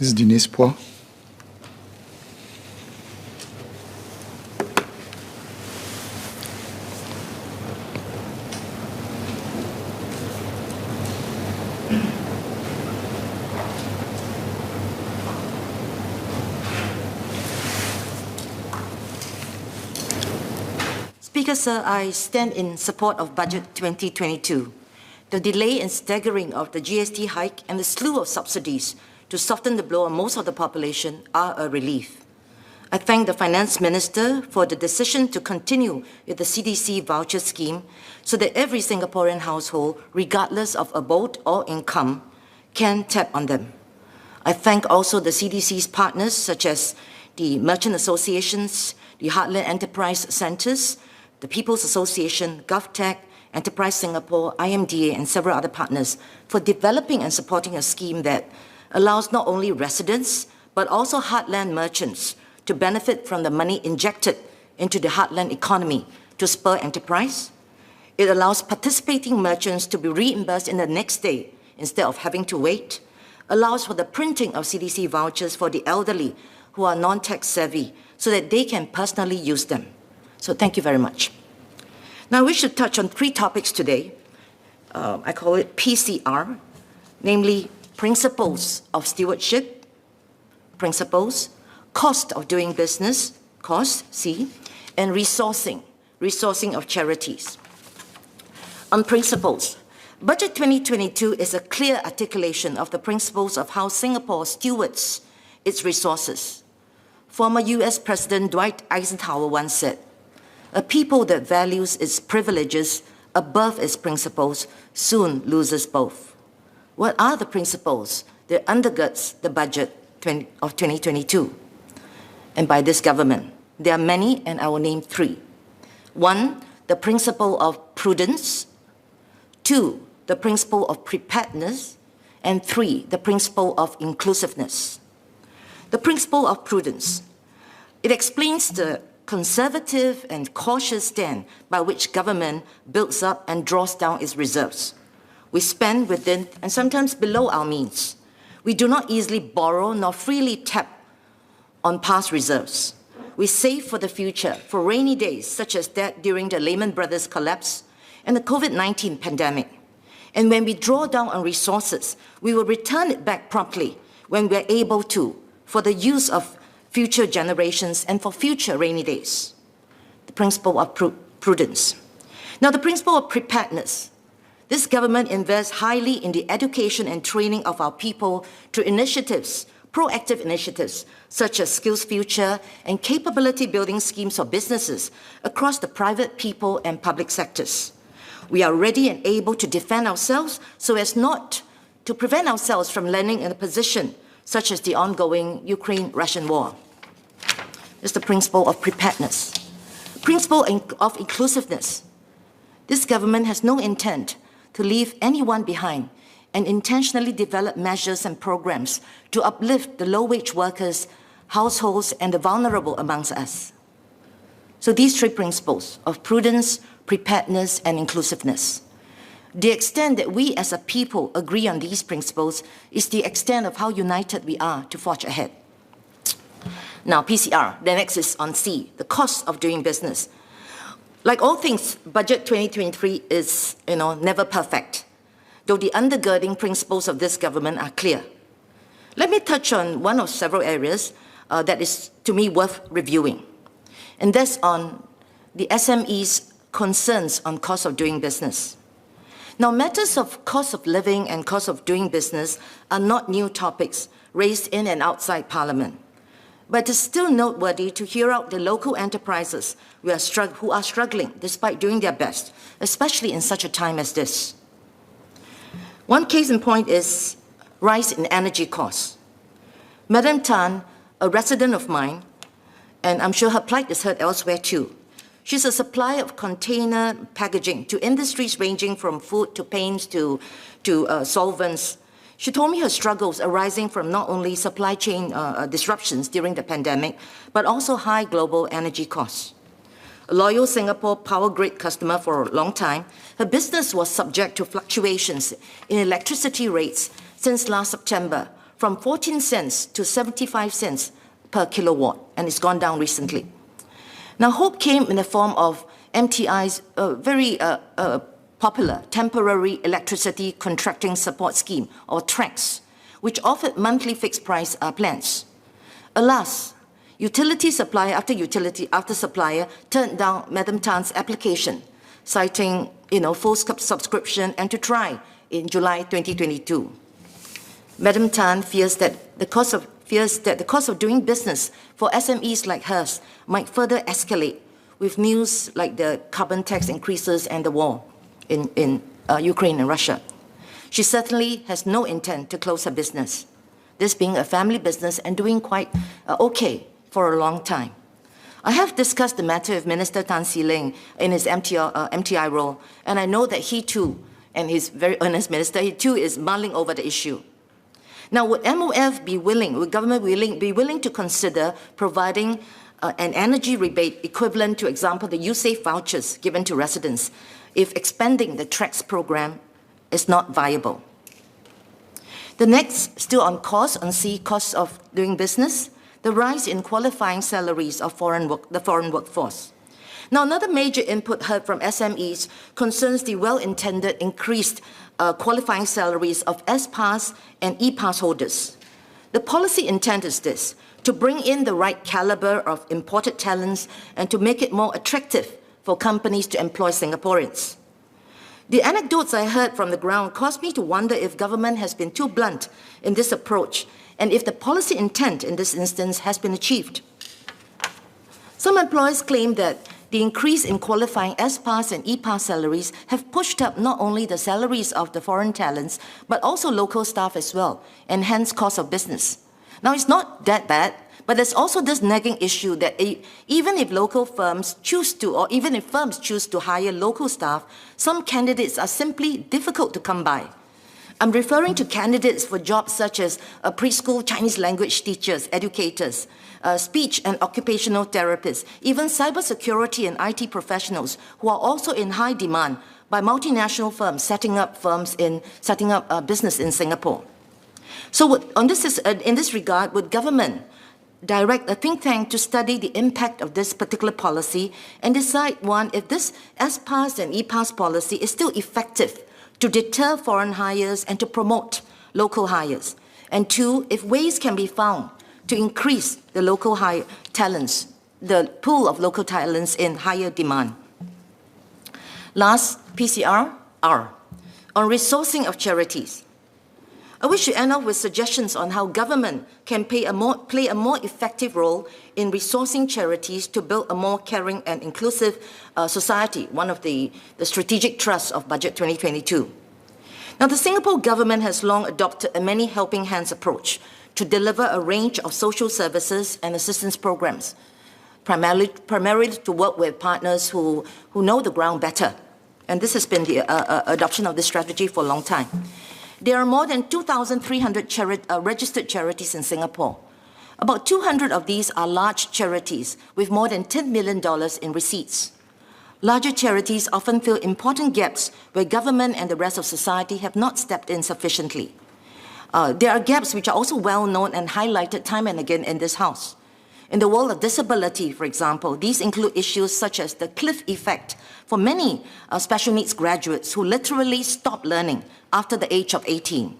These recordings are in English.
Ms. Denise Phua. Speaker, sir, I stand in support of Budget 2022. The delay and staggering of the GST hike and the slew of subsidies to soften the blow on most of the population are a relief. I thank the Finance Minister for the decision to continue with the CDC voucher scheme so that every Singaporean household, regardless of abode or income, can tap on them. I thank also the CDC's partners such as the Merchant Associations, the Heartland Enterprise Centres, the People's Association, GovTech, Enterprise Singapore, IMDA, and several other partners for developing and supporting a scheme that allows not only residents, but also heartland merchants to benefit from the money injected into the heartland economy to spur enterprise. It allows participating merchants to be reimbursed in the next day instead of having to wait, allows for the printing of CDC vouchers for the elderly who are non-tech savvy so that they can personally use them. So thank you very much. Now I wish to touch on 3 topics today. I call it PCR, namely principles of stewardship, principles, cost of doing business, cost, C, and resourcing of charities. On principles, Budget 2022 is a clear articulation of the principles of how Singapore stewards its resources. Former US President Dwight Eisenhower once said, "A people that values its privileges above its principles soon loses both." What are the principles that undergirds the budget of 2022? And by this government, there are many, and I will name 3. 1, the principle of prudence. 2, the principle of preparedness. And 3, the principle of inclusiveness. The principle of prudence. It explains the conservative and cautious stand by which government builds up and draws down its reserves. We spend within and sometimes below our means. We do not easily borrow nor freely tap on past reserves. We save for the future, for rainy days such as that during the Lehman Brothers collapse and the COVID-19 pandemic. And when we draw down on resources, we will return it back promptly when we are able to, for the use of future generations and for future rainy days. The principle of prudence. Now, the principle of preparedness. This government invests highly in the education and training of our people through initiatives, proactive initiatives, such as Skills Future and capability building schemes for businesses across the private, people, and public sectors. We are ready and able to defend ourselves so as not to prevent ourselves from landing in a position such as the ongoing Ukraine-Russian war. It's the principle of preparedness. Principle of inclusiveness. This government has no intent to leave anyone behind and intentionally develop measures and programs to uplift the low-wage workers, households, and the vulnerable amongst us. So these 3 principles of prudence, preparedness, and inclusiveness. The extent that we as a people agree on these principles is the extent of how united we are to forge ahead. Now, PCR, the next is on C, the cost of doing business. Like all things, Budget 2023 is, never perfect, though the undergirding principles of this government are clear. Let me touch on one of several areas that is, to me, worth reviewing, and that's on the SME's concerns on cost of doing business. Now, matters of cost of living and cost of doing business are not new topics raised in and outside Parliament. But it's still noteworthy to hear out the local enterprises who are struggling despite doing their best, especially in such a time as this. One case in point is rise in energy costs. Madam Tan, a resident of mine, and I'm sure her plight is heard elsewhere too. She's a supplier of container packaging to industries ranging from food to paints to solvents. She told me her struggles arising from not only supply chain disruptions during the pandemic, but also high global energy costs. A loyal Singapore power grid customer for a long time, her business was subject to fluctuations in electricity rates since last September, from 14 cents to 75 cents per kilowatt, and it's gone down recently. Now, hope came in the form of MTI's very popular Temporary Electricity Contracting Support Scheme, or TREX, which offered monthly fixed price plans. Alas, utility supplier after supplier turned down Madam Tan's application, citing full subscription and to try in July 2022. Madam Tan fears that the cost of doing business for SMEs like hers might further escalate with news like the carbon tax increases and the war in Ukraine and Russia. She certainly has no intent to close her business, this being a family business and doing quite okay for a long time. I have discussed the matter with Minister Tan See Leng in his MTI role, and I know that he too, and he's a very earnest minister, he too is mulling over the issue. Now, would government be willing to consider providing an energy rebate equivalent to, example, the USAFE vouchers given to residents if expanding the TREX program is not viable? The next, still on costs of doing business, the rise in qualifying salaries of the foreign workforce. Now, another major input heard from SMEs concerns the well-intended increased qualifying salaries of S-Pass and E-Pass holders. The policy intent is this: to bring in the right caliber of imported talents and to make it more attractive for companies to employ Singaporeans. The anecdotes I heard from the ground caused me to wonder if government has been too blunt in this approach and if the policy intent in this instance has been achieved. Some employers claim that the increase in qualifying S-Pass and E-Pass salaries have pushed up not only the salaries of the foreign talents, but also local staff as well, and hence cost of business. Now, it's not that bad, but there's also this nagging issue that even if firms choose to hire local staff, some candidates are simply difficult to come by. I'm referring to candidates for jobs such as preschool Chinese language teachers, educators, speech and occupational therapists, even cybersecurity and IT professionals who are also in high demand by multinational firms setting up business in Singapore. So in this regard, would government direct a think tank to study the impact of this particular policy and decide, one, if this S-Pass and E-Pass policy is still effective to deter foreign hires and to promote local hires, and two, if ways can be found to increase the local talents, the pool of local talents in higher demand. Last, PCR R, on resourcing of charities. I wish to end off with suggestions on how government can play a more effective role in resourcing charities to build a more caring and inclusive society, one of the strategic thrusts of Budget 2022. Now, the Singapore government has long adopted a many helping hands approach to deliver a range of social services and assistance programs, primarily to work with partners who know the ground better. And this has been the adoption of this strategy for a long time. There are more than 2,300 registered charities in Singapore. About 200 of these are large charities with more than $10 million in receipts. Larger charities often fill important gaps where government and the rest of society have not stepped in sufficiently. There are gaps which are also well known and highlighted time and again in this House. In the world of disability, for example, these include issues such as the cliff effect for many special needs graduates who literally stop learning after the age of 18,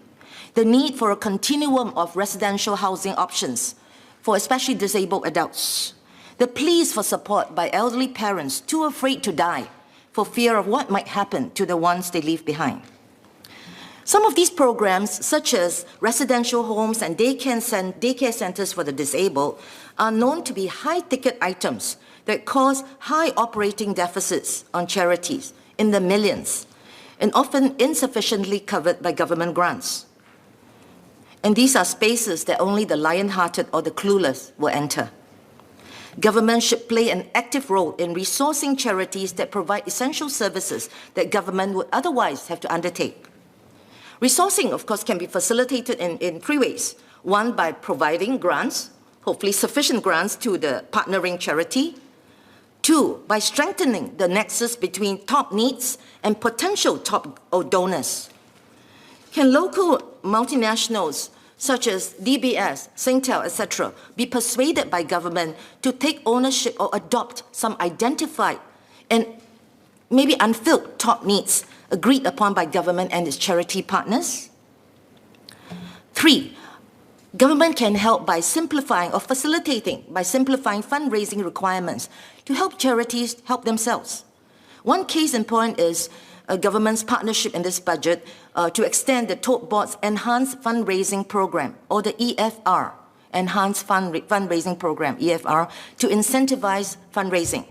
the need for a continuum of residential housing options for especially disabled adults, the pleas for support by elderly parents too afraid to die for fear of what might happen to the ones they leave behind. Some of these programs, such as residential homes and daycare centers for the disabled, are known to be high-ticket items that cause high operating deficits on charities in the millions, and often insufficiently covered by government grants. And these are spaces that only the lion-hearted or the clueless will enter. Government should play an active role in resourcing charities that provide essential services that government would otherwise have to undertake. Resourcing, of course, can be facilitated in three ways. One, by providing grants, hopefully sufficient grants to the partnering charity. Two, by strengthening the nexus between top needs and potential top donors. Can local multinationals such as DBS, Singtel, etc., be persuaded by government to take ownership or adopt some identified and maybe unfilled top needs agreed upon by government and its charity partners? 3, government can help by simplifying or facilitating, by simplifying fundraising requirements to help charities help themselves. One case in point is a government's partnership in this budget to extend the Tote Board's Enhanced Fundraising Program, or the EFR, Enhanced Fundraising Program, EFR, to incentivize fundraising.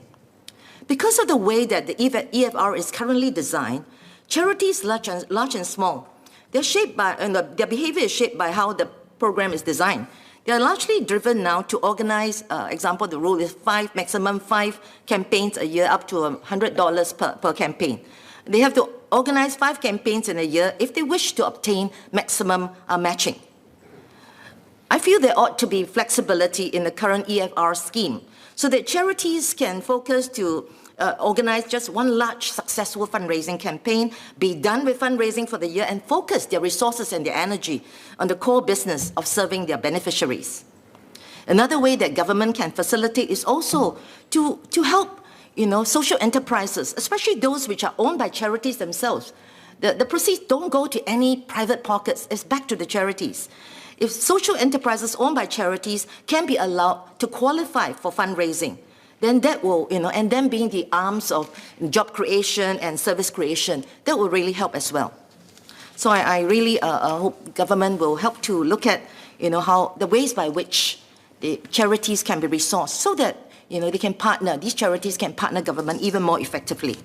Because of the way that the EFR is currently designed, charities large and small, they're shaped by, and their behavior is shaped by how the program is designed. They are largely driven now to organize, example, the rule is maximum 5 campaigns a year, up to $100 per campaign. They have to organize 5 campaigns in a year if they wish to obtain maximum matching. I feel there ought to be flexibility in the current EFR scheme so that charities can focus to organize just one large successful fundraising campaign, be done with fundraising for the year, and focus their resources and their energy on the core business of serving their beneficiaries. Another way that government can facilitate is also to help social enterprises, especially those which are owned by charities themselves. The proceeds don't go to any private pockets, it's back to the charities. If social enterprises owned by charities can be allowed to qualify for fundraising, then that will, and them being the arms of job creation and service creation, that will really help as well. So I really hope government will help to look at, how the ways by which the charities can be resourced so that, they can partner, these charities can partner government even more effectively.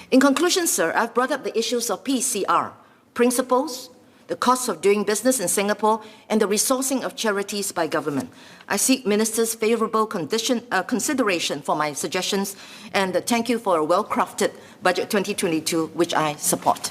In conclusion, sir, I've brought up the issues of PCR, principles, the costs of doing business in Singapore, and the resourcing of charities by government. I seek Minister's favourable consideration for my suggestions, and thank you for a well-crafted Budget 2022, which I support.